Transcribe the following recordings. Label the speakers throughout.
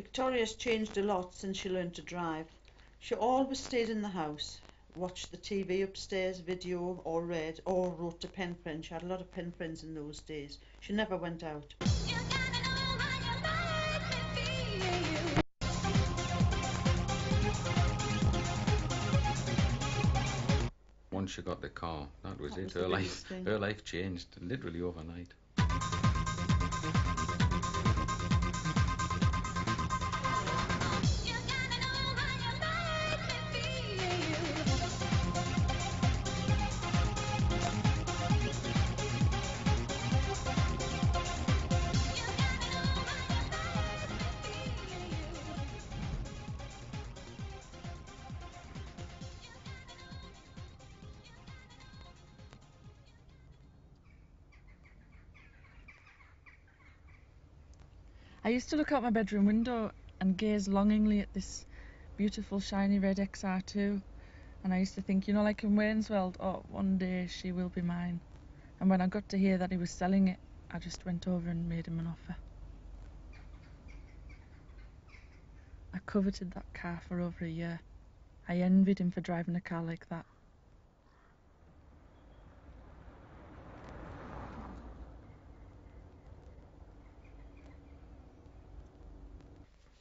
Speaker 1: Victoria's changed a lot since she learned to drive. She always stayed in the house, watched the TV upstairs, video, or read, or wrote to pen friends. She had a lot of pen friends in those days. She never went out.
Speaker 2: Once she got the car, that was it.
Speaker 1: Her
Speaker 2: her life changed literally overnight.
Speaker 3: I used to look out my bedroom window and gaze longingly at this beautiful shiny red XR2, and I used to think, you know, like in Wayne's World, oh, one day she will be mine. And when I got to hear that he was selling it, I just went over and made him an offer. I coveted that car for over a year. I envied him for driving a car like that.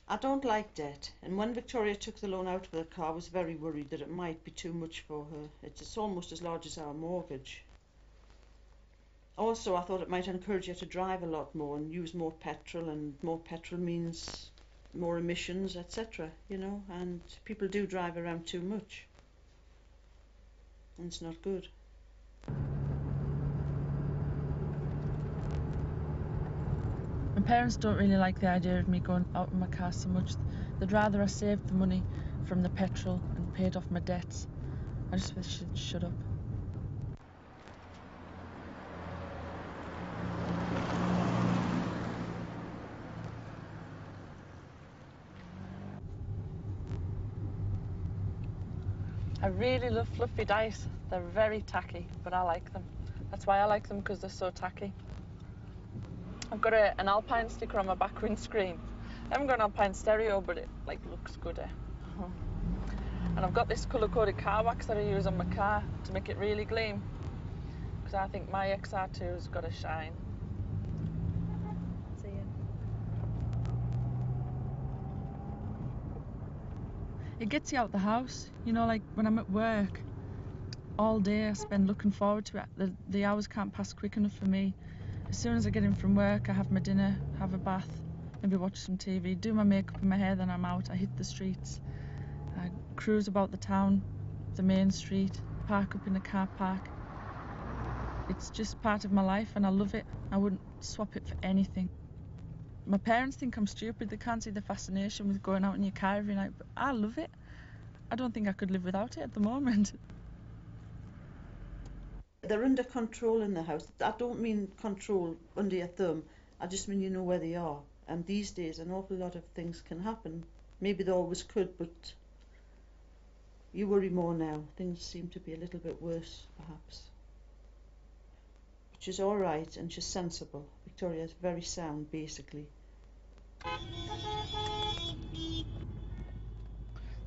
Speaker 1: I don't like debt, and when Victoria took the loan out for the car, I was very worried that it might be too much for her. It's almost as large as our mortgage. Also, I thought it might encourage her to drive a lot more and use more petrol, and more petrol means more emissions, etc., you know, and people do drive around too much, and it's not good.
Speaker 3: My parents don't really like the idea of me going out in my car so much. They'd rather I saved the money from the petrol and paid off my debts. I just wish she'd shut up. I really love fluffy dice. They're very tacky, but I like them. That's why I like them, because they're so tacky. I've got an Alpine sticker on my back windscreen. I haven't got an Alpine stereo, but it looks good. And I've got this colour-coded car wax that I use on my car to make it really gleam, because I think my XR2's got a shine. See ya. It gets you out the house, you know, like when I'm at work all day I spend looking forward to it. The hours can't pass quick enough for me. As soon as I get in from work, I have my dinner, have a bath, maybe watch some TV, do my makeup and my hair, then I'm out. I hit the streets, I cruise about the town, the main street, park up in a car park. It's just part of my life and I love it. I wouldn't swap it for anything. My parents think I'm stupid. They can't see the fascination with going out in your car every night, but I love it. I don't think I could live without it at the moment.
Speaker 1: They're under control in the house. I don't mean control under your thumb. I just mean you know where they are. And these days an awful lot of things can happen. Maybe they always could, but you worry more now. Things seem to be a little bit worse, perhaps. But she's all right and she's sensible. Victoria's very sound, basically.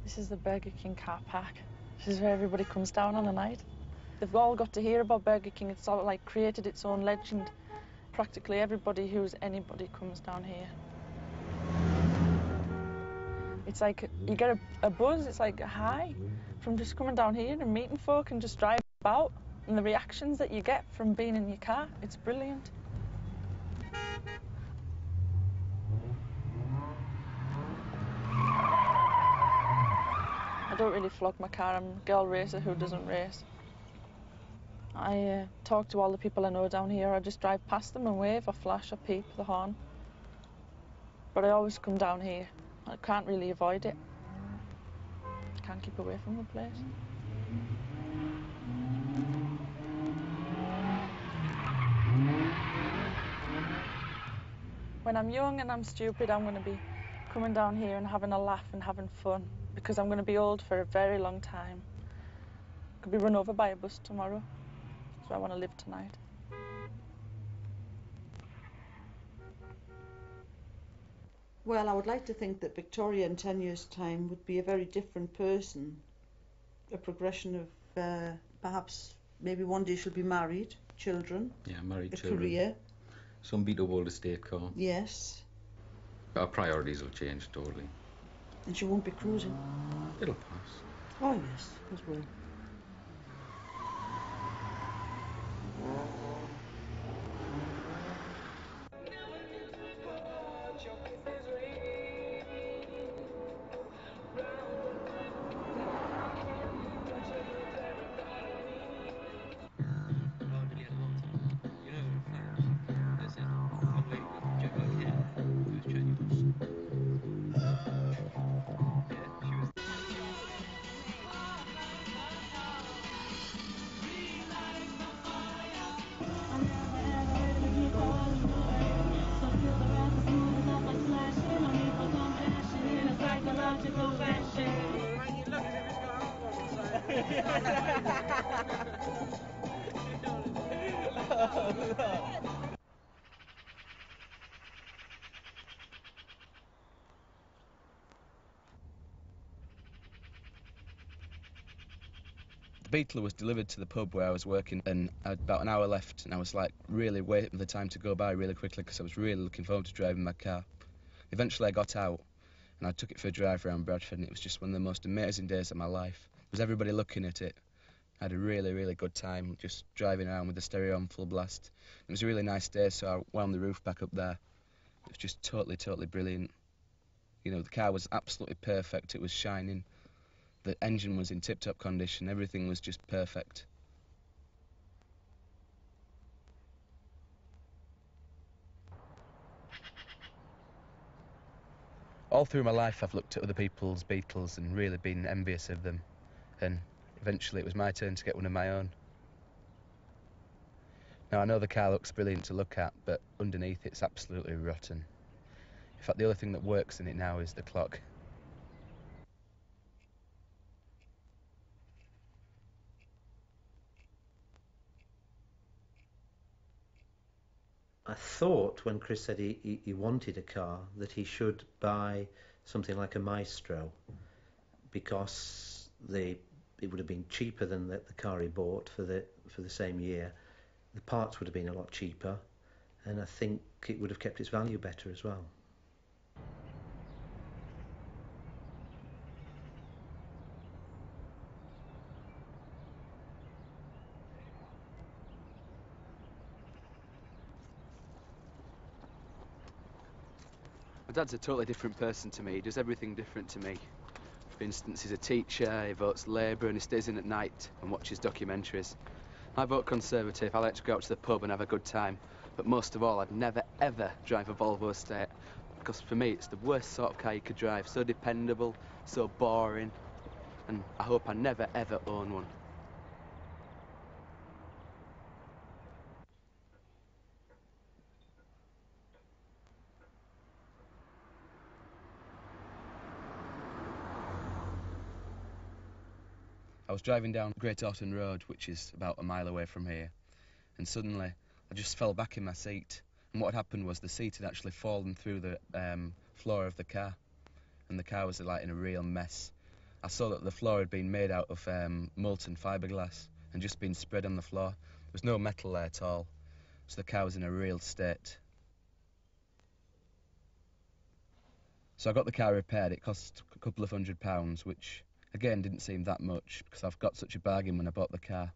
Speaker 3: This is the Burger King car park. This is where everybody comes down on a night. They've all got to hear about Burger King. It's all like created its own legend. Practically everybody who's anybody comes down here. It's like you get a buzz, it's like a high from just coming down here and meeting folk and just driving about. And the reactions that you get from being in your car, it's brilliant. I don't really flog my car. I'm a girl racer who doesn't race. I talk to all the people I know down here. I just drive past them and wave or flash or peep the horn. But I always come down here. I can't really avoid it. I can't keep away from the place. When I'm young and I'm stupid, I'm going to be coming down here and having a laugh and having fun, because I'm going to be old for a very long time. Could be run over by a bus tomorrow. So I want to live tonight.
Speaker 1: Well, I would like to think that Victoria in 10 years' time would be a very different person. A progression of perhaps maybe one day she'll be married, children,
Speaker 2: Yeah, married
Speaker 1: a
Speaker 2: children.
Speaker 1: career.
Speaker 2: Some beat up old estate car.
Speaker 1: Yes.
Speaker 2: Our priorities will change totally.
Speaker 1: And she won't be cruising.
Speaker 2: It'll pass.
Speaker 1: Oh yes, it will.
Speaker 4: The Beetle was delivered to the pub where I was working, and I had about an hour left, and I was like really waiting for the time to go by really quickly because I was really looking forward to driving my car. Eventually I got out and I took it for a drive around Bradford, and it was just one of the most amazing days of my life. There was everybody looking at it. I had a really good time just driving around with the stereo on full blast. It was a really nice day, so I wound the roof back up there. It was just totally brilliant. You know, the car was absolutely perfect. It was shining. The engine was in tip-top condition. Everything was just perfect. All through my life I've looked at other people's Beetles and really been envious of them. And eventually it was my turn to get one of my own. Now I know the car looks brilliant to look at, but underneath it's absolutely rotten. In fact, the only thing that works in it now is the clock.
Speaker 5: I thought when Chris said he wanted a car that he should buy something like a Maestro, because it would have been cheaper than the car he bought for the same year. The parts would have been a lot cheaper, and I think it would have kept its value better as well.
Speaker 4: My dad's a totally different person to me. He does everything different to me. For instance, he's a teacher, he votes Labour, and he stays in at night and watches documentaries. I vote Conservative. I like to go out to the pub and have a good time. But most of all, I'd never, ever drive a Volvo Estate. Because for me, it's the worst sort of car you could drive. So dependable, so boring. And I hope I never, ever own one. I was driving down Great Orton Road, which is about a mile away from here, and suddenly I just fell back in my seat. And what had happened was the seat had actually fallen through the floor of the car, and the car was like in a real mess. I saw that the floor had been made out of molten fiberglass and just been spread on the floor. There was no metal there at all, so the car was in a real state. So I got the car repaired. It cost a couple of £100, which again didn't seem that much because I've got such a bargain when I bought the car.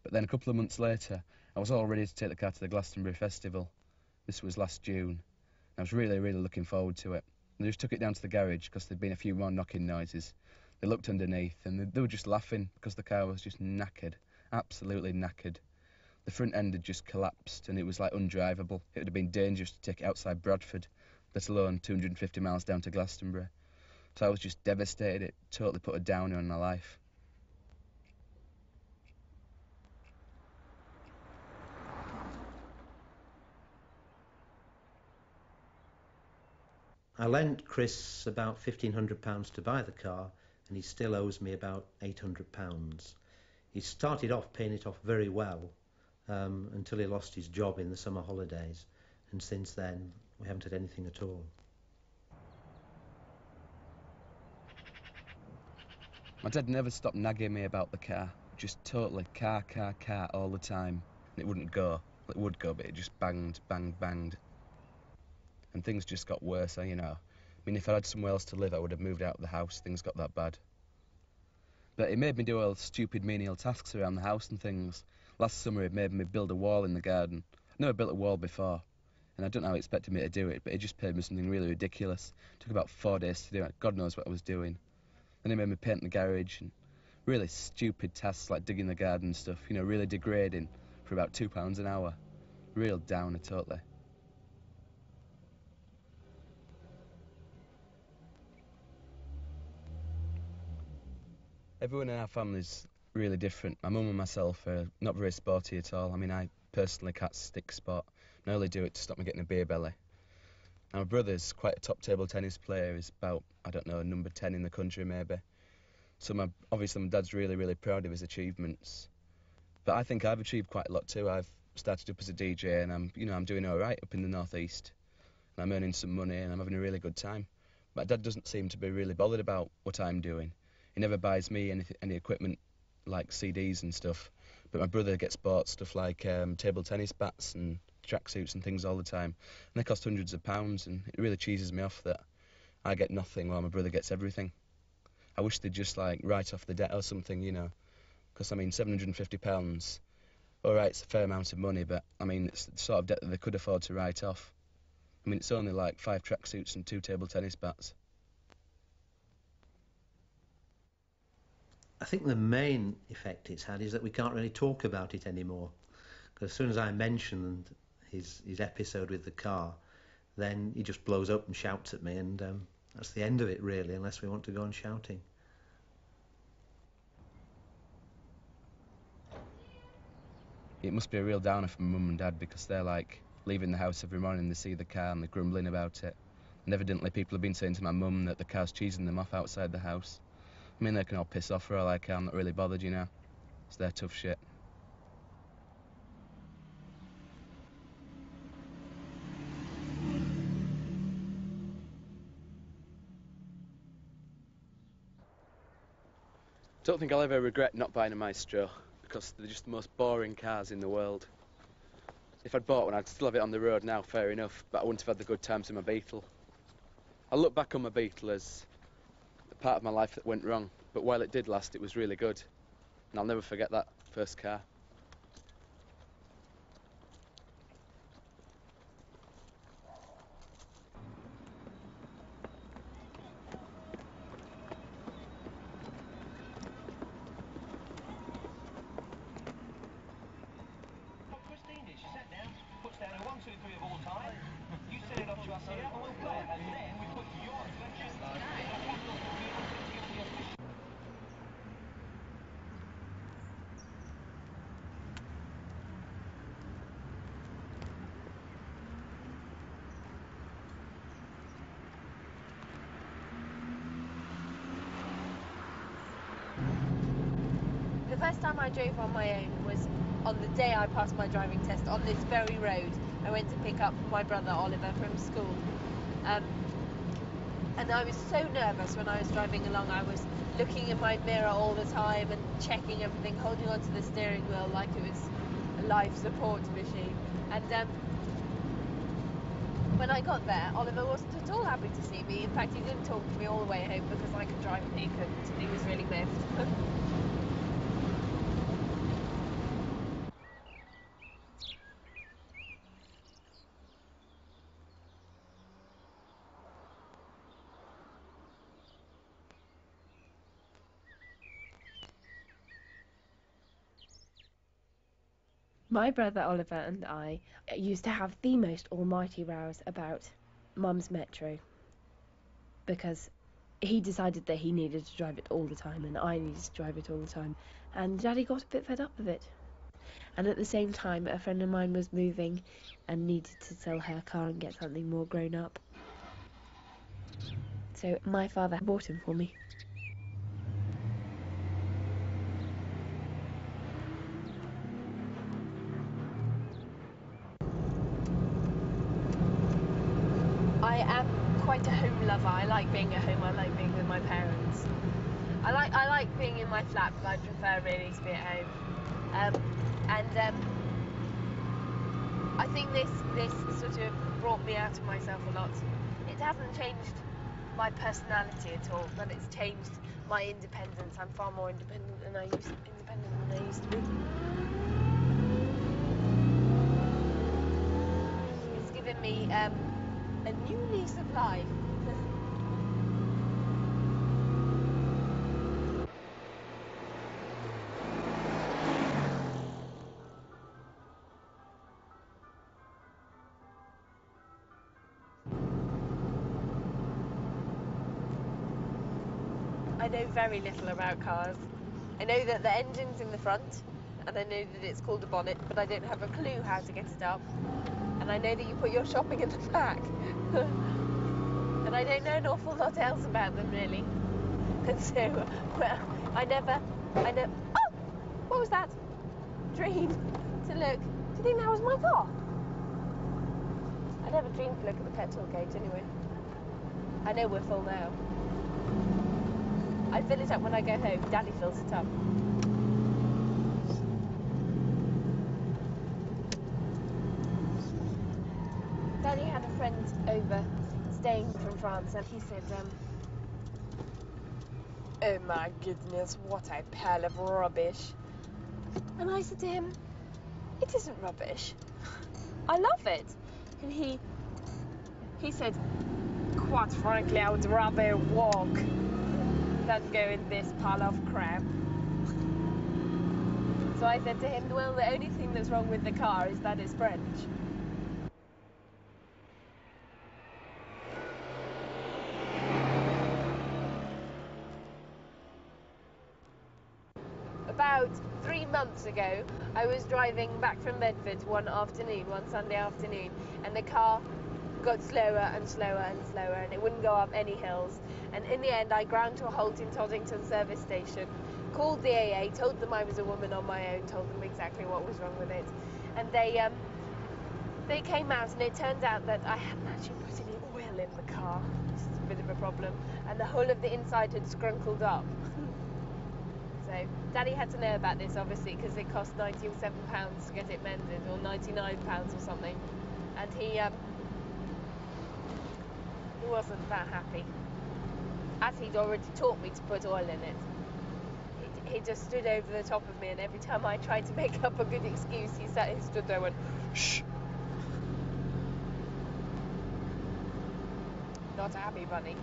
Speaker 4: But then a couple of months later, I was all ready to take the car to the Glastonbury Festival. This was last June. I was really looking forward to it. And I just took it down to the garage because there'd been a few more knocking noises. They looked underneath and they were just laughing because the car was just knackered, absolutely knackered. The front end had just collapsed and it was like undrivable. It would have been dangerous to take it outside Bradford, let alone 250 miles down to Glastonbury. So I was just devastated. It totally put a downer on my life.
Speaker 5: I lent Chris about £1,500 to buy the car, and he still owes me about £800. He started off paying it off very well until he lost his job in the summer holidays, and since then we haven't had anything at all.
Speaker 4: My dad never stopped nagging me about the car. Just totally car all the time. And it wouldn't go. It would go, but it just banged. And things just got worse, you know. I mean, if I had somewhere else to live, I would have moved out of the house. Things got that bad. But it made me do all stupid menial tasks around the house and things. Last summer it made me build a wall in the garden. I've never built a wall before, and I don't know how he expected me to do it, but he just paid me something really ridiculous. It took about 4 days to do it. God knows what I was doing. Then he made me paint the garage, and really stupid tasks like digging the garden and stuff, you know, really degrading, for about £2 an hour. Real downer, totally. Everyone in our family's really different. My mum and myself are not very sporty at all. I mean, I personally can't stick sport. I only do it to stop me getting a beer belly. Now, my brother's quite a top table tennis player. He's about, I don't know, number 10 in the country maybe. So obviously my dad's really proud of his achievements. But I think I've achieved quite a lot too. I've started up as a DJ and I'm doing all right up in the northeast. And I'm earning some money and I'm having a really good time. My dad doesn't seem to be really bothered about what I'm doing. He never buys me any equipment like CDs and stuff, but my brother gets bought stuff like table tennis bats and tracksuits and things all the time, and they cost hundreds of pounds, and it really cheeses me off that I get nothing while my brother gets everything. I wish they'd just like write off the debt or something, you know, because I mean £750, alright, it's a fair amount of money, but I mean it's the sort of debt that they could afford to write off. I mean it's only like 5 tracksuits and 2 table tennis bats.
Speaker 5: I think the main effect it's had is that we can't really talk about it anymore. Because as soon as I mentioned his episode with the car, then he just blows up and shouts at me, and that's the end of it really, unless we want to go on shouting.
Speaker 4: It must be a real downer for Mum and Dad, because they're like leaving the house every morning, they see the car and they're grumbling about it. And evidently people have been saying to my mum that the car's cheesing them off outside the house. I mean, they can all piss off for all I care. I'm not really bothered, you know. It's their tough shit. Don't think I'll ever regret not buying a Maestro, because they're just the most boring cars in the world. If I'd bought one, I'd still have it on the road now, fair enough, but I wouldn't have had the good times in my Beetle. I look back on my Beetle as the part of my life that went wrong, but while it did last, it was really good. And I'll never forget that first car.
Speaker 6: Christine did. She sat down, puts down a 1, 2, 3 of all time. You set it off to us here, and we'll play. And then we put your selection.
Speaker 7: The first time I drove on my own was on the day I passed my driving test on this very road. I went to pick up my brother Oliver from school. And I was so nervous when I was driving along. I was looking in my mirror all the time and checking everything, holding onto the steering wheel like it was a life support machine. And when I got there, Oliver wasn't at all happy to see me. In fact, he didn't talk to me all the way home because I could drive and he couldn't. He was really miffed.
Speaker 8: My brother Oliver and I used to have the most almighty rows about Mum's Metro, because he decided that he needed to drive it all the time and I needed to drive it all the time, and Daddy got a bit fed up of it. And at the same time, a friend of mine was moving and needed to sell her car and get something more grown up. So my father bought him for me. I am quite a home lover. I like being at home. I like being with my parents.
Speaker 7: I like being in my flat, but I prefer really to be at home. I think this sort of brought me out of myself a lot. It hasn't changed my personality at all, but it's changed my independence. I'm far more independent than I used to be. It's given me a new lease of life. I know very little about cars. I know that the engine's in the front, and I know that it's called a bonnet, but I don't have a clue how to get it up. And I know that you put your shopping in the back. And I don't know an awful lot else about them, really. And so, well, I never, oh! What was that? Dreamed to look. Do you think that was my car? I never dreamed to look at the petrol gauge, anyway. I know we're full now. I fill it up when I go home. Daddy fills it up. Daddy had a friend over staying from France, and he said, oh my goodness, what a pile of rubbish. And I said to him, it isn't rubbish. I love it. And he said, quite frankly, I would rather walk than go in this pile of crap. So I said to him, well, the only thing that's wrong with the car is that it's French. About 3 months ago, I was driving back from Bedford one Sunday afternoon, and the car got slower and slower and slower, and it wouldn't go up any hills. And in the end, I ground to a halt in Toddington service station, called the AA, told them I was a woman on my own, told them exactly what was wrong with it. And they came out, and it turned out that I hadn't actually put any oil in the car. This is a bit of a problem. And the whole of the inside had scrunkled up. So Daddy had to know about this, obviously, because it cost £97 to get it mended, or £99 or something. And he wasn't that happy, as he'd already taught me to put oil in it. He just stood over the top of me, and every time I tried to make up a good excuse, he stood there and went, shh. Not a happy bunny.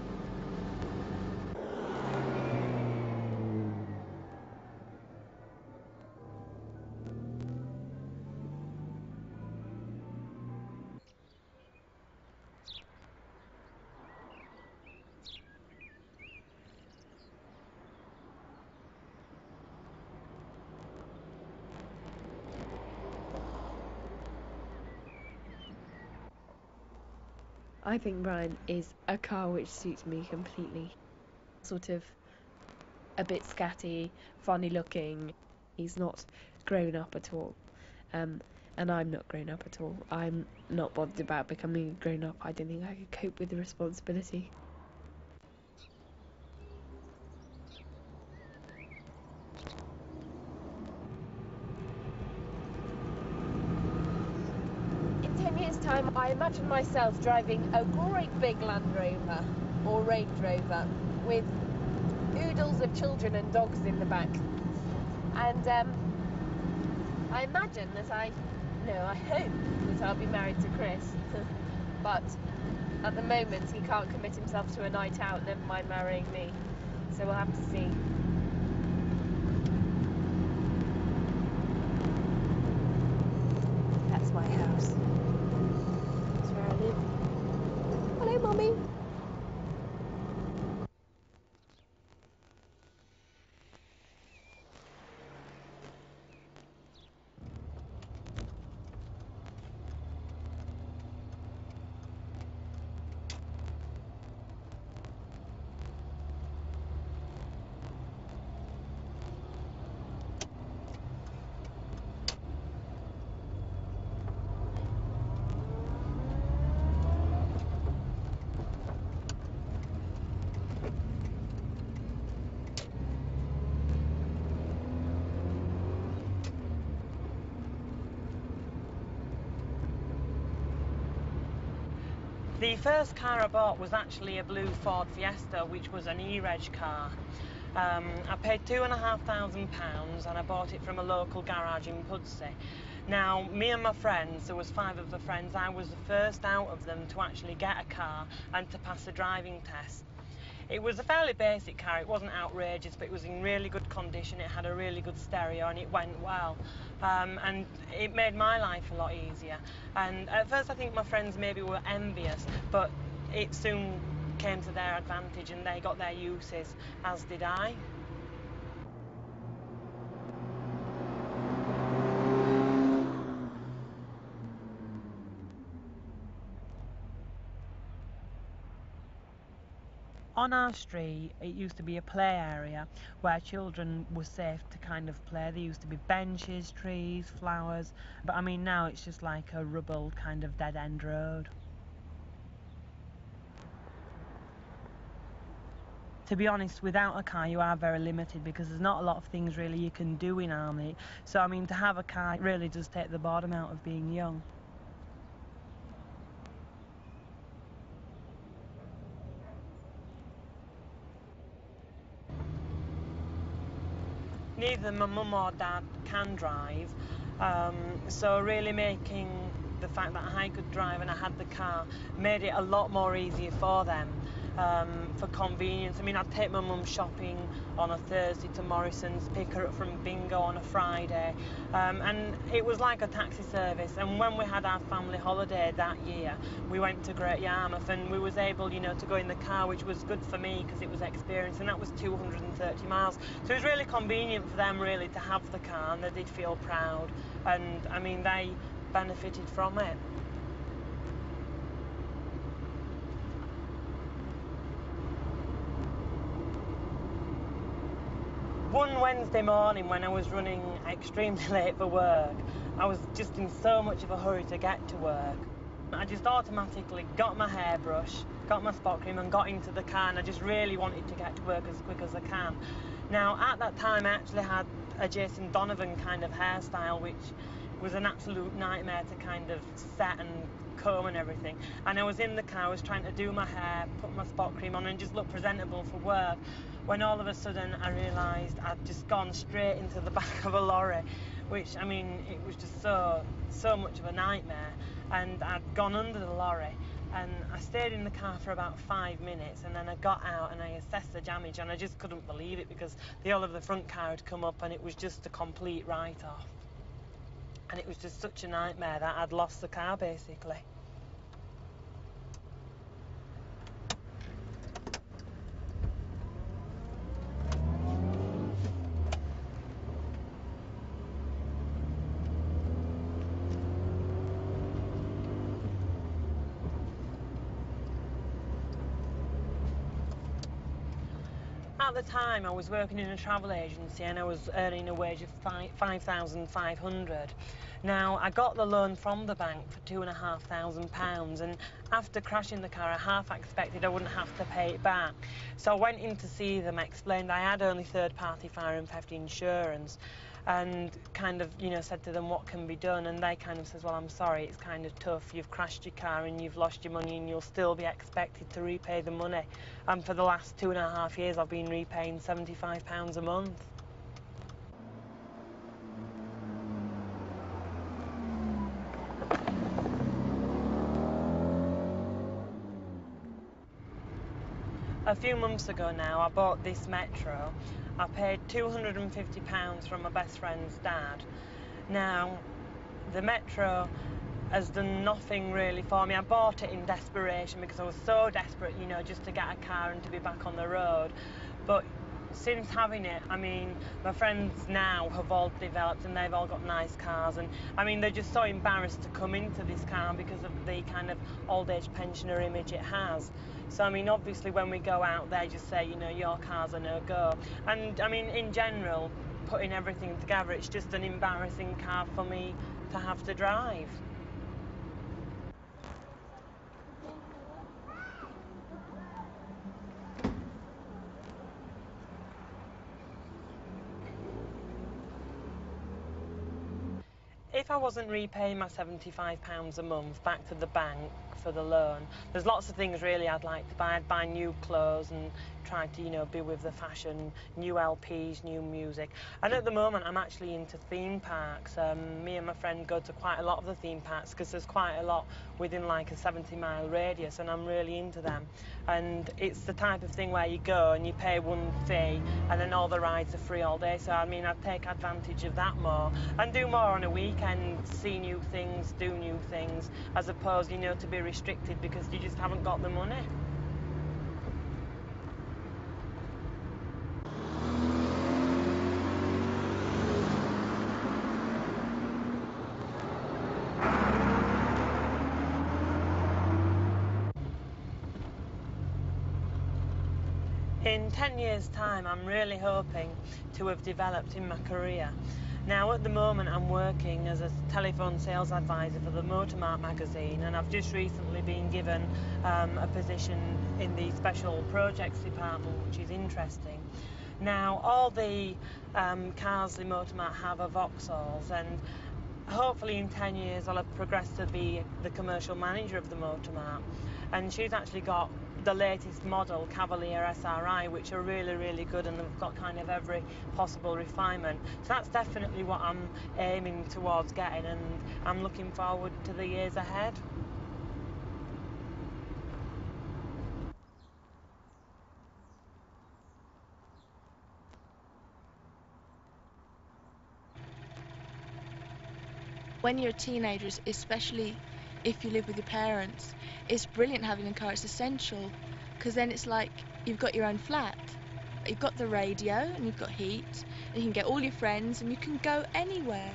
Speaker 8: I think Brian is a car which suits me completely. Sort of a bit scatty, funny looking. He's not grown up at all. And I'm not grown up at all. I'm not bothered about becoming grown up. I don't think I could cope with the responsibility.
Speaker 7: In 10 years' time, I imagine myself driving a great big Land Rover or Range Rover with oodles of children and dogs in the back. And I imagine that I hope that I'll be married to Chris. But at the moment, he can't commit himself to a night out, never mind marrying me. So we'll have to see. That's my house. That's where I live. Hello, Mummy.
Speaker 9: The first car I bought was actually a blue Ford Fiesta, which was an E-Reg car. I paid £2,500 and I bought it from a local garage in Pudsey. Now, me and my friends, there was 5 of the friends, I was the first out of them to actually get a car and to pass a driving test. It was a fairly basic car, it wasn't outrageous, but it was in really good condition, it had a really good stereo and it went well. And it made my life a lot easier. And at first I think my friends maybe were envious, but it soon came to their advantage and they got their uses, as did I. On our street, it used to be a play area where children were safe to kind of play. There used to be benches, trees, flowers, but I mean now it's just like a rubble kind of dead-end road. To be honest, without a car you are very limited because there's not a lot of things really you can do in Army. So I mean, to have a car really does take the boredom out of being young. Neither my mum or dad can drive, so really making the fact that I could drive and I had the car made it a lot more easier for them, for convenience. I mean, I'd take my mum shopping on a Thursday to Morrison's, pick her up from bingo on a Friday, and it was like a taxi service. And when we had our family holiday that year, we went to Great Yarmouth and we was able, you know, to go in the car, which was good for me because it was experience, and that was 230 miles. So it was really convenient for them really to have the car, and they did feel proud, and I mean they benefited from it. One Wednesday morning when I was running extremely late for work, I was just in so much of a hurry to get to work. I just automatically got my hairbrush, got my spot cream and got into the car, and I just really wanted to get to work as quick as I can. Now at that time I actually had a Jason Donovan kind of hairstyle, which was an absolute nightmare to kind of set and comb and everything. And I was in the car, I was trying to do my hair, put my spot cream on and just look presentable for work, when all of a sudden I realised I'd just gone straight into the back of a lorry, which, I mean, it was just so much of a nightmare. And I'd gone under the lorry, and I stayed in the car for about 5 minutes, and then I got out and I assessed the damage, and I just couldn't believe it because the whole of the front car had come up and it was just a complete write-off. And it was just such a nightmare that I'd lost the car basically. At the time I was working in a travel agency and I was earning a wage of £5,500. Now I got the loan from the bank for £2,500, and after crashing the car I half expected I wouldn't have to pay it back. So I went in to see them, explained I had only third-party fire and theft insurance, and kind of, you know, said to them what can be done, and they kind of says, well, I'm sorry, it's kind of tough, you've crashed your car and you've lost your money and you'll still be expected to repay the money. And for the last 2.5 years I've been repaying £75 a month. A few months ago now I bought this Metro. I paid £250 from my best friend's dad. Now, the Metro has done nothing really for me. I bought it in desperation because I was so desperate, you know, just to get a car and to be back on the road. But since having it, I mean, my friends now have all developed and they've all got nice cars, and I mean, they're just so embarrassed to come into this car because of the kind of old age pensioner image it has. So I mean, obviously when we go out they just say, you know, your car's a no-go. And I mean, in general, putting everything together, it's just an embarrassing car for me to have to drive. If if I wasn't repaying my £75 a month back to the bank for the loan, there's lots of things really I'd like to buy. I'd buy new clothes and try to, you know, be with the fashion, new LPs, new music. And at the moment I'm actually into theme parks. Me and my friend go to quite a lot of the theme parks because there's quite a lot within like a 70-mile radius, and I'm really into them. And it's the type of thing where you go and you pay one fee and then all the rides are free all day. So I mean, I'd take advantage of that more and do more on a weekend, see new things, do new things, as opposed, you know, to be restricted because you just haven't got the money. In 10 years' time, I'm really hoping to have developed in my career. Now, at the moment, I'm working as a telephone sales advisor for the Motormart magazine, and I've just recently been given a position in the special projects department, which is interesting. Now, all the cars the Motormart have are Vauxhalls, and hopefully in 10 years I'll have progressed to be the commercial manager of the Motormart. And she's actually got the latest model, Cavalier SRI, which are really, really good, and they've got kind of every possible refinement. So that's definitely what I'm aiming towards getting, and I'm looking forward to the years ahead.
Speaker 10: When you're teenagers, especially if you live with your parents, it's brilliant having a car. It's essential, because then it's like you've got your own flat. You've got the radio and you've got heat, and you can get all your friends and you can go anywhere.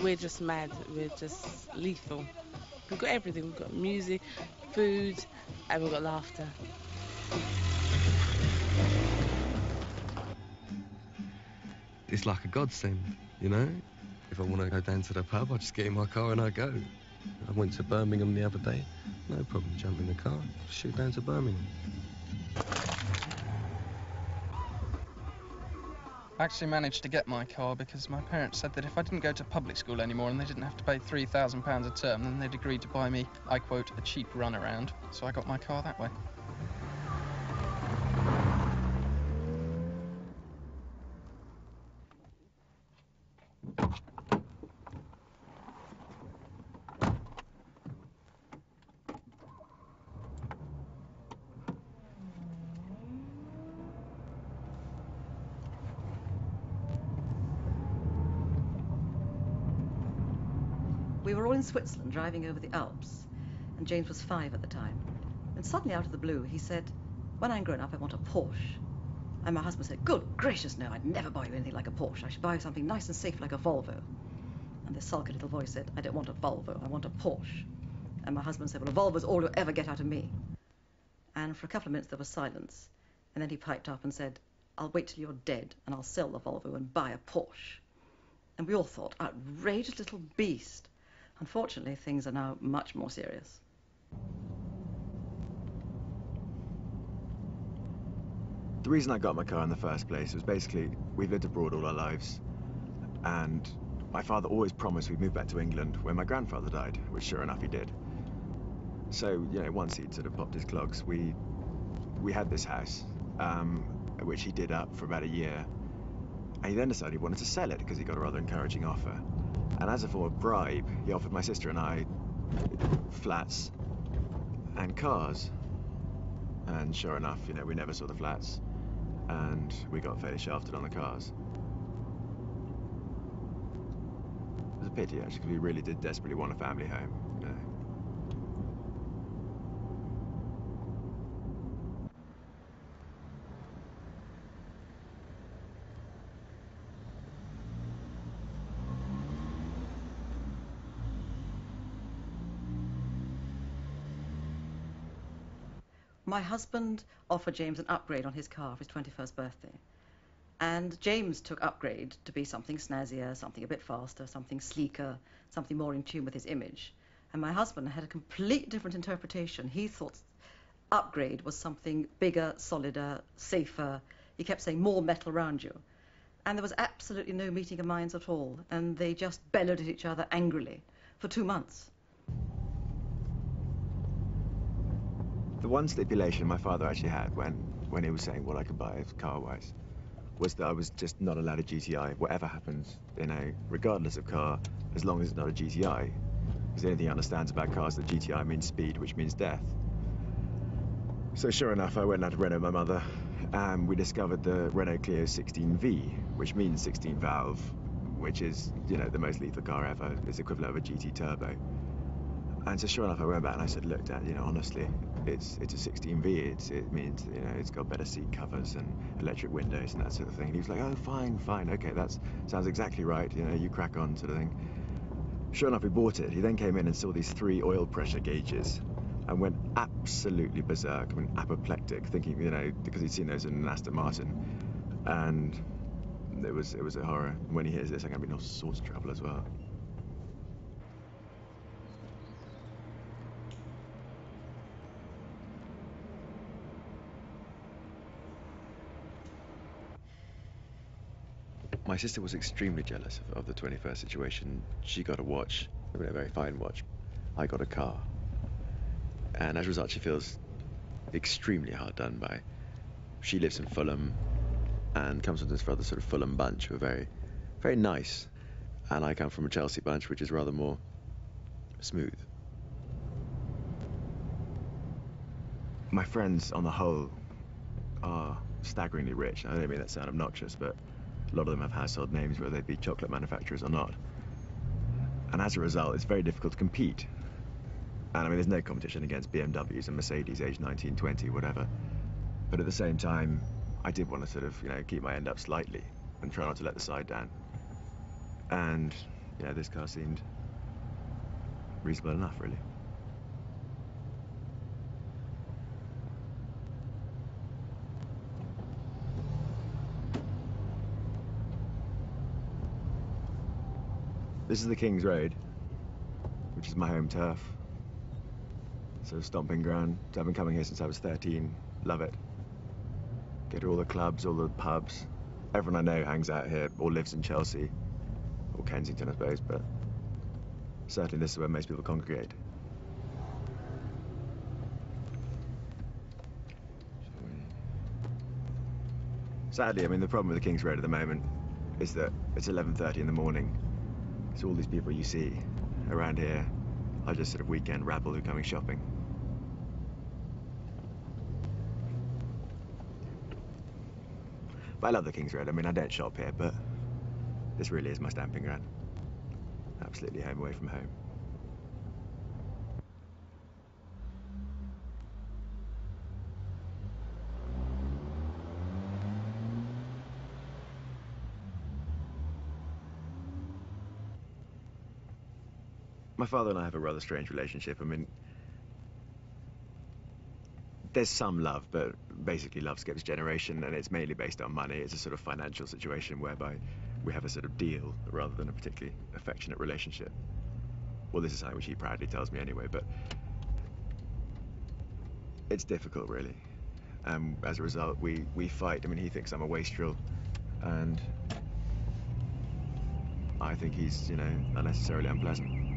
Speaker 11: We're just mad, we're just lethal. We've got everything, we've got music, food, and we've got laughter.
Speaker 12: It's like a godsend, you know? If I want to go down to the pub, I just get in my car and I go. I went to Birmingham the other day, no problem, jump in the car, shoot down to Birmingham.
Speaker 13: I actually managed to get my car because my parents said that if I didn't go to public school anymore and they didn't have to pay £3,000 a term, then they'd agreed to buy me, I quote, a cheap runaround. So I got my car that way.
Speaker 14: We were all in Switzerland driving over the Alps, and James was 5 at the time. And suddenly, out of the blue, he said, "When I'm grown up, I want a Porsche." And my husband said, "Good gracious, no, I'd never buy you anything like a Porsche. I should buy you something nice and safe like a Volvo." And this sulky little voice said, "I don't want a Volvo, I want a Porsche." And my husband said, "Well, a Volvo's all you'll ever get out of me." And for a couple of minutes there was silence, and then he piped up and said, "I'll wait till you're dead, and I'll sell the Volvo and buy a Porsche." And we all thought, outrageous little beast. Unfortunately, things are now much more serious.
Speaker 15: The reason I got my car in the first place was basically we've lived abroad all our lives, and my father always promised we'd move back to England when my grandfather died, which sure enough he did. So, you know, once he'd sort of popped his clogs, we had this house, which he did up for about a year, and he then decided he wanted to sell it because he got a rather encouraging offer. And as a form of bribe, he offered my sister and I flats and cars. And sure enough, you know, we never saw the flats, and we got fairly shafted on the cars. It was a pity, actually, because we really did desperately want a family home, you know.
Speaker 14: My husband offered James an upgrade on his car for his 21st birthday. And James took upgrade to be something snazzier, something a bit faster, something sleeker, something more in tune with his image. And my husband had a complete different interpretation. He thought upgrade was something bigger, solider, safer, He kept saying, more metal round you. And there was absolutely no meeting of minds at all, and they just bellowed at each other angrily for 2 months.
Speaker 15: The one stipulation my father actually had when he was saying what I could buy car-wise was that I was just not allowed a GTI, whatever happens, regardless of car, as long as it's not a GTI. Because the only thing he understands about cars is that GTI means speed, which means death. So sure enough, I went out to Renault with my mother, and we discovered the Renault Clio 16V, which means 16 valve, which is, the most lethal car ever. It's equivalent of a GT Turbo. And so sure enough, I went back and I said, look, Dad, honestly, it's a 16V. It means, it's got better seat covers and electric windows and that sort of thing. And he was like, oh, fine, okay, that sounds exactly right. You crack on, sort of thing. Sure enough, we bought it. He then came in and saw these 3 oil pressure gauges and went absolutely berserk, apoplectic, thinking, because he'd seen those in an Aston Martin. And it was a horror. When he hears this, I'm going to be in all sorts of trouble as well. My sister was extremely jealous of the 21st situation. She got a watch, a very fine watch. I got a car. And as a result, she feels extremely hard done by. She lives in Fulham and comes from this rather sort of Fulham bunch who are very, very nice. And I come from a Chelsea bunch, which is rather more smooth. My friends, on the whole, are staggeringly rich. I don't mean that to sound obnoxious, but a lot of them have household names, whether they be chocolate manufacturers or not. And as a result, it's very difficult to compete. And there's no competition against BMWs and Mercedes age 19, 20, whatever. But at the same time, I did want to sort of, keep my end up slightly and try not to let the side down. And, this car seemed reasonable enough, really. This is the King's Road, which is my home turf. So stomping ground. I've been coming here since I was 13. Love it. Go to all the clubs, all the pubs. Everyone I know hangs out here or lives in Chelsea. Or Kensington, I suppose, but certainly this is where most people congregate. Sadly, the problem with the King's Road at the moment is that it's 11:30 in the morning. So all these people you see around here are just sort of weekend rabble who are coming shopping. But I love the King's Road. I don't shop here, but this really is my stamping ground. Absolutely home away from home. My father and I have a rather strange relationship. There's some love, but basically love skips generation, and it's mainly based on money. It's a sort of financial situation whereby we have a sort of deal rather than a particularly affectionate relationship. Well, this is something which he proudly tells me anyway, but it's difficult, really. As a result, we fight. He thinks I'm a wastrel, and I think he's, unnecessarily unpleasant.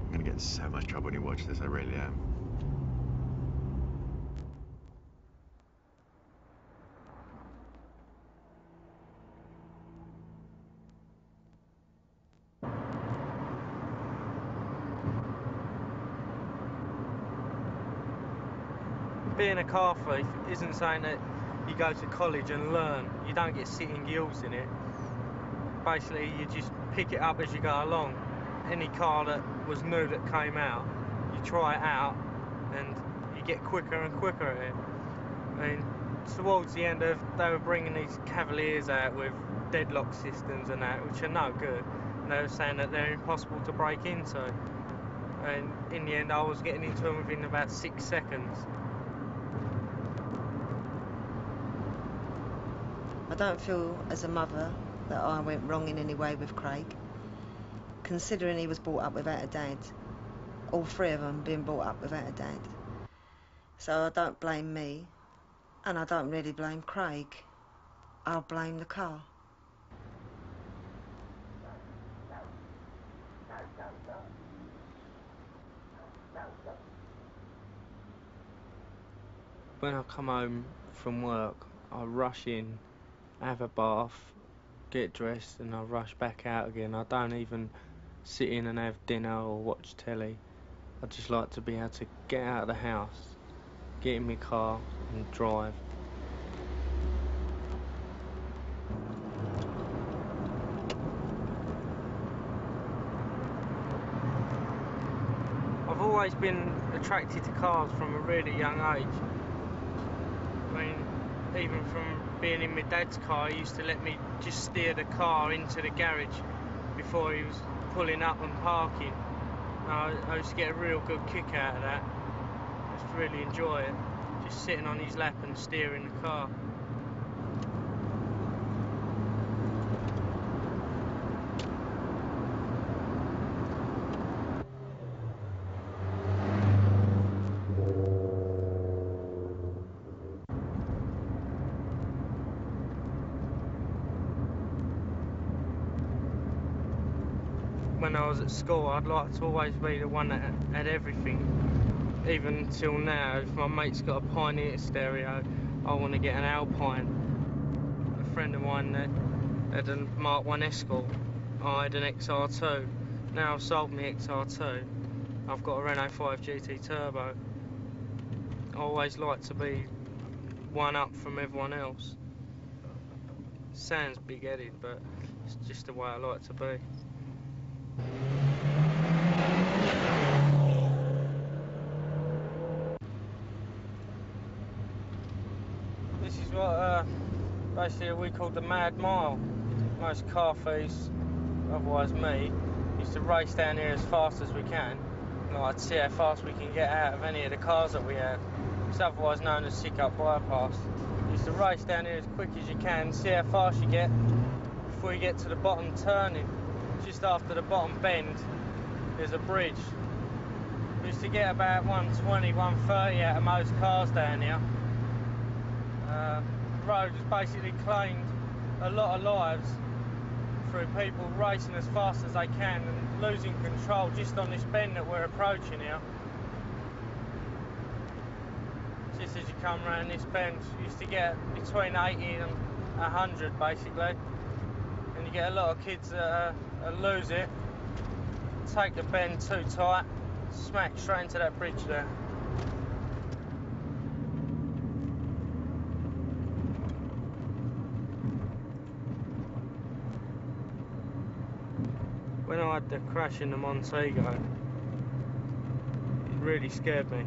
Speaker 15: I'm gonna get in so much trouble when you watch this, I really am.
Speaker 9: Being a car thief isn't saying that you go to college and learn. You don't get sitting gills in it. Basically, you just pick it up as you go along. Any car that was new that came out, you try it out and you get quicker and quicker at it. Towards the end, they were bringing these Cavaliers out with deadlock systems and that, which are no good. And they were saying that they're impossible to break into. And in the end, I was getting into them within about 6 seconds.
Speaker 16: I don't feel, as a mother, that I went wrong in any way with Craig. Considering he was brought up without a dad, all 3 of them being brought up without a dad. So I don't blame me. And I don't really blame Craig. I'll blame the car.
Speaker 17: When I come home from work, I rush in, have a bath, get dressed, and I rush back out again. I don't even sit in and have dinner or watch telly. I just like to be able to get out of the house, get in my car and drive. I've always been attracted to cars from a really young age. I mean, even from being in my dad's car, he used to let me just steer the car into the garage before he was pulling up and parking. I used to get a real good kick out of that. I used to really enjoy it, just sitting on his lap and steering the car. When I was at school, I'd like to always be the one that had everything. Even till now, if my mate's got a Pioneer stereo, I want to get an Alpine. A friend of mine had a Mark 1 Escort. I had an XR2. Now I've sold my XR2. I've got a Renault 5 GT Turbo. I always like to be one up from everyone else. Sounds big-headed, but it's just the way I like to be. This is what basically we call the Mad Mile. Most car thieves, otherwise me, used to race down here as fast as we can. Like to see how fast we can get out of any of the cars that we have. It's otherwise known as Sidcup Bypass. Used to race down here as quick as you can, see how fast you get before you get to the bottom turning. Just after the bottom bend, there's a bridge. We used to get about 120, 130 out of most cars down here. The road has basically claimed a lot of lives through people racing as fast as they can and losing control just on this bend that we're approaching here. Just as you come around this bend, you used to get between 80 and 100 basically. And you get a lot of kids that lose it, take the bend too tight, smack straight into that bridge there. When I had the crash in the Montego, it really scared me.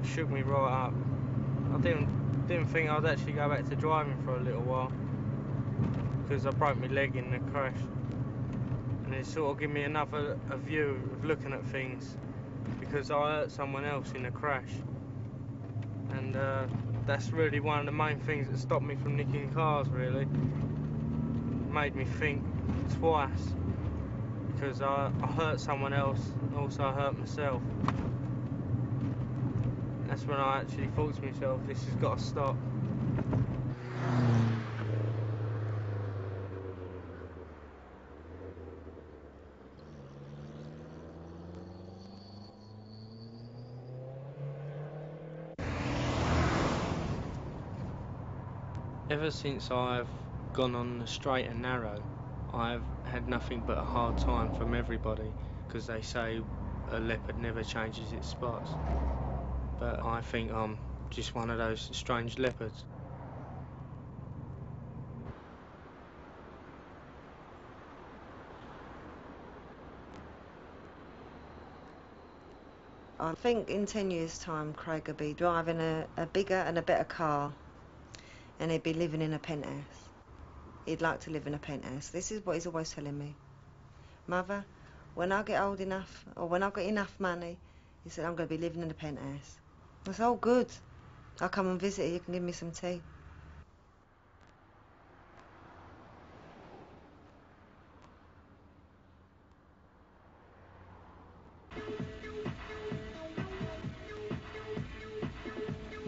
Speaker 17: It shook me right up. I didn't think I'd actually go back to driving for a little while because I broke my leg in the crash, and it sort of gave me another view of looking at things because I hurt someone else in a crash, and that's really one of the main things that stopped me from nicking cars. Really made me think twice. Because I hurt someone else, and also I hurt myself. That's when I actually thought to myself, this has got to stop. Ever since I've gone on the straight and narrow, I've had nothing but a hard time from everybody because they say a leopard never changes its spots. But I think I'm just one of those strange leopards.
Speaker 16: I think in 10 years' time, Craig will be driving a bigger and a better car, and he'd be living in a penthouse. He'd like to live in a penthouse. This is what he's always telling me. Mother, when I get old enough, or when I've got enough money, he said, I'm going to be living in a penthouse. I said, oh, good. I'll come and visit you. You can give me some tea.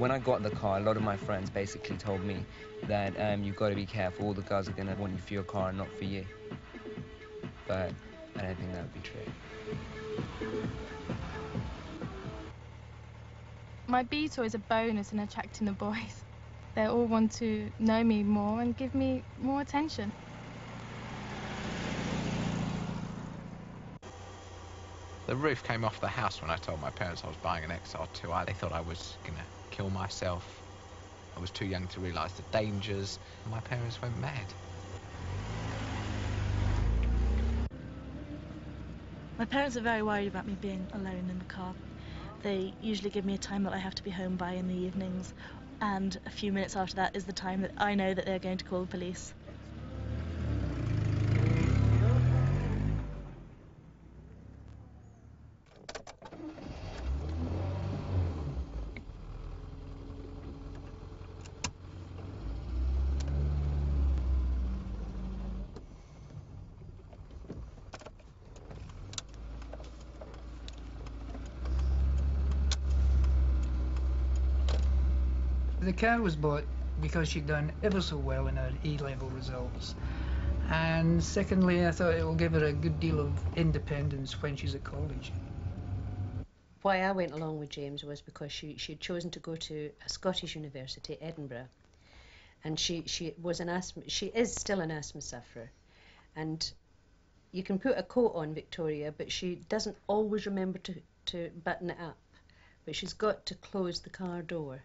Speaker 18: When I got the car, a lot of my friends basically told me that you've got to be careful. All the guys are going to want you for your car and not for you. But I don't think that would be true.
Speaker 10: My Beatle is a bonus in attracting the boys. They all want to know me more and give me more attention.
Speaker 19: The roof came off the house when I told my parents I was buying an XR2i. They thought I was going to kill myself. I was too young to realise the dangers, and my parents went mad.
Speaker 20: My parents are very worried about me being alone in the car. They usually give me a time that I have to be home by in the evenings, and a few minutes after that is the time that I know that they're going to call the police.
Speaker 21: The car was bought because she'd done ever so well in her A-level results, and secondly I thought it will give her a good deal of independence when she's at college.
Speaker 22: Why I went along with James was because she had chosen to go to a Scottish university, Edinburgh, and she is still an asthma sufferer, and you can put a coat on Victoria, but she doesn't always remember to button it up, but she's got to close the car door.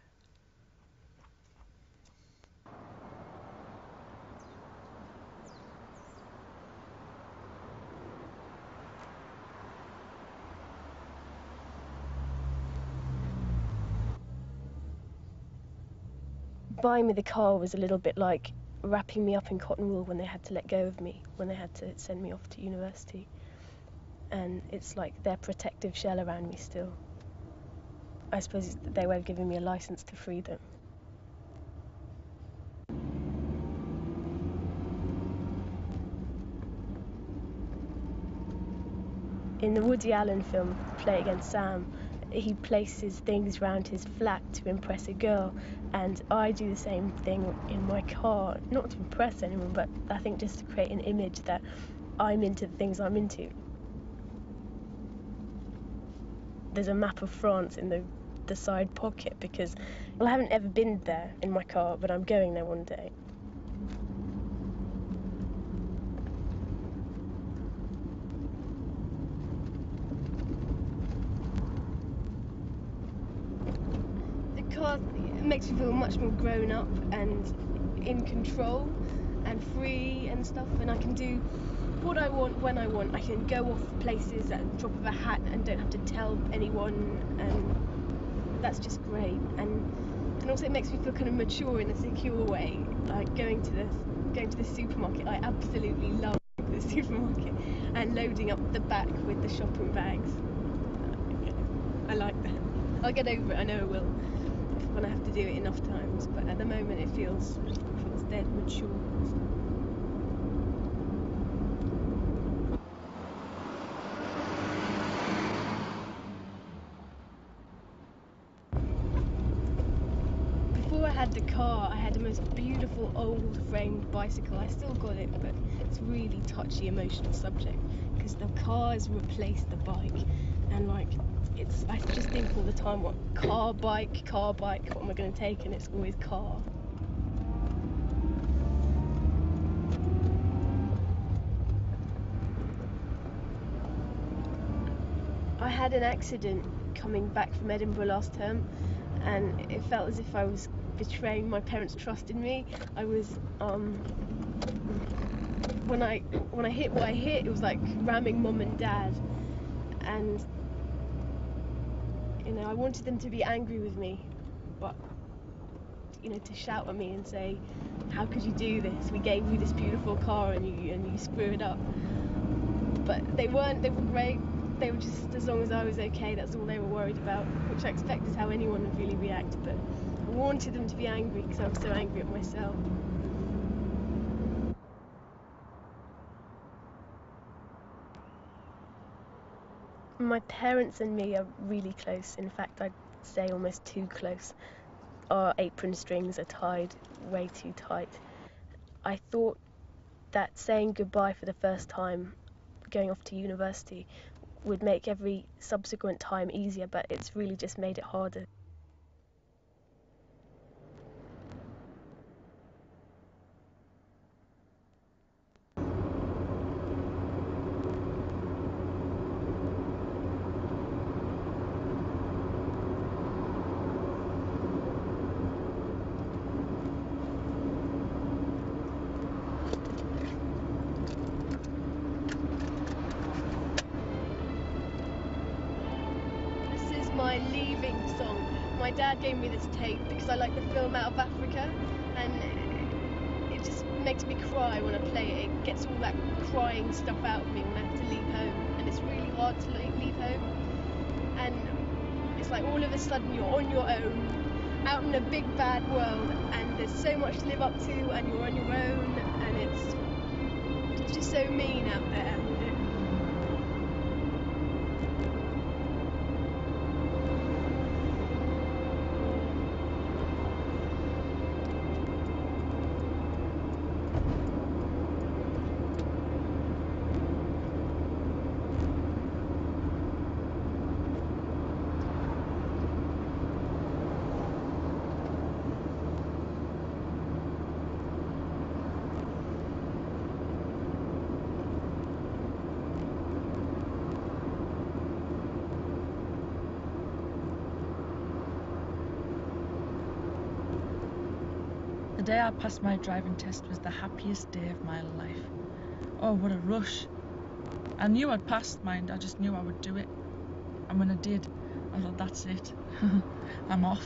Speaker 8: Buying me the car was a little bit like wrapping me up in cotton wool when they had to let go of me, when they had to send me off to university. And it's like their protective shell around me still. I suppose it's their way of giving me a license to freedom. In the Woody Allen film, Play Against Sam, he places things around his flat to impress a girl, and I do the same thing in my car, not to impress anyone, but I think just to create an image that I'm into the things I'm into. There's a map of France in the side pocket because, well, I haven't ever been there in my car, but I'm going there one day. It makes me feel much more grown up and in control and free and stuff, and I can do what I want when I want. I can go off places at the drop of a hat and don't have to tell anyone, and that's just great. And also it makes me feel kind of mature in a secure way, like going to the supermarket. I absolutely love the supermarket and loading up the back with the shopping bags. I like that. I'll get over it, I know I will, when I have to do it enough times, but at the moment it feels dead mature. Before I had the car, I had the most beautiful old framed bicycle. I still got it, but it's a really touchy, emotional subject because the car has replaced the bike, and like I just think all the time, what car, bike, what am I going to take? And it's always car. I had an accident coming back from Edinburgh last term, and it felt as if I was betraying my parents' trust in me. I was, when I hit what I hit, it was like ramming mum and dad, and you know, I wanted them to be angry with me, but you know, to shout at me and say, "How could you do this? We gave you this beautiful car and you screw it up." But they weren't. They were great. They were just, as long as I was okay, that's all they were worried about, which I expect is how anyone would really react. But I wanted them to be angry because I was so angry at myself. My parents and me are really close. In fact, I'd say almost too close. our apron strings are tied way too tight. I thought that saying goodbye for the first time, going off to university, would make every subsequent time easier, but it's really just made it harder. My leaving song. My dad gave me this tape because I like the film Out of Africa, and it just makes me cry when I play it. It gets all that crying stuff out of me when I have to leave home, and it's really hard to leave home. And it's like all of a sudden you're on your own, out in a big bad world, and there's so much to live up to, and you're on your own, and it's just so mean out there.
Speaker 2: The day I passed my driving test was the happiest day of my life. Oh, what a rush. I knew I'd passed mine, I just knew I would do it. And when I did, I thought, that's it. I'm off.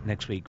Speaker 5: Next week